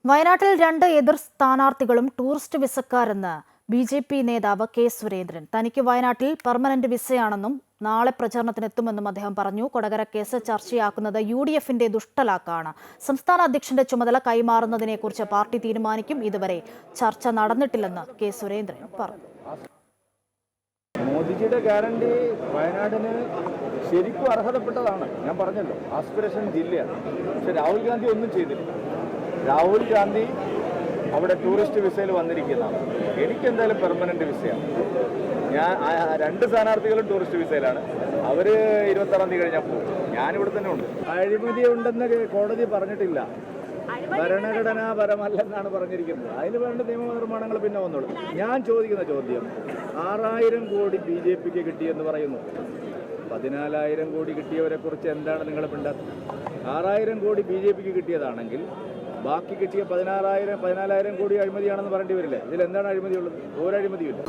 വയനാട്ടിൽ 2 എതിർ സ്ഥാനാർത്ഥികളും ടൂറിസ്റ്റ് വിസക്കാരെന്ന് ബി.ജെ.പി. നേതാവ് കെ. സുരേന്ദ്രൻ. തനിക്ക് വയനാട്ടിൽ പെർമനന്റ് വിസയാണെന്നും നാളെ പ്രചാരണത്തിനെത്തുമെന്നും അദ്ദേഹം പറഞ്ഞു. കൊടകര കേസ് ചർച്ചയാക്കുന്നത് യു.ഡി.എഫിന്റെ ദുഷ്ടലാക്കാണ്. സംസ്ഥാന അധ്യക്ഷന്റെ ചുമതല കൈമാറുന്നതിനെക്കുറിച്ച് പാർട്ടി തീരുമാനിക്കും. ഇതുവരെ ചർച്ച നടന്നിട്ടില്ലെന്ന് കെ. സുരേന്ദ്രൻ പറഞ്ഞു. മോദിജിയുടെ ഗ്യാരണ്ടി വയനാടിന് ശരിക്കും അർഹതപ്പെട്ടതാണ്. ഞാൻ പറഞ്ഞല്ലോ, ആസ്പിറേഷൻ ജില്ലയാണ്. പക്ഷെ രാഹുൽ ഗാന്ധി ഒന്നും ചെയ്തില്ല. രാഹുൽ ഗാന്ധി അവിടെ ടൂറിസ്റ്റ് വിസയിൽ വന്നിരിക്കുന്നതാണ്. എനിക്കെന്തായാലും പെർമനന്റ് വിസയാണ്. ഞാൻ 2 സ്ഥാനാർത്ഥികളും ടൂറിസ്റ്റ് വിസയിലാണ്. അവർ 26-ാം തീയതി കഴിഞ്ഞാൽ പോകും. ഞാനിവിടെ തന്നെ ഉണ്ട്. അഴിമതി ഉണ്ടെന്ന് കോടതി പറഞ്ഞിട്ടില്ല. ഭരണഘടനാപരമല്ലെന്നാണ് പറഞ്ഞിരിക്കുന്നത്. അതിന് വേണ്ട നിയമനിർമ്മാണങ്ങൾ പിന്നെ വന്നോളൂ. ഞാൻ ചോദിക്കുന്ന ചോദ്യം, 6000 കോടി ബി.ജെ.പിക്ക് കിട്ടിയെന്ന് പറയുന്നു. 14,000 കോടി കിട്ടിയവരെ കുറിച്ച് എന്താണ് നിങ്ങൾ മിണ്ടാത്തത്? 6000 കോടി ബി.ജെ.പിക്ക് കിട്ടിയതാണെങ്കിൽ ബാക്കി കിട്ടിയ 14,000 കോടി അഴിമതിയാണെന്ന് പറയേണ്ടി വരില്ലേ? ഇതിലെന്താണ് അഴിമതിയുള്ളത്? ഒരു അഴിമതിയില്ല.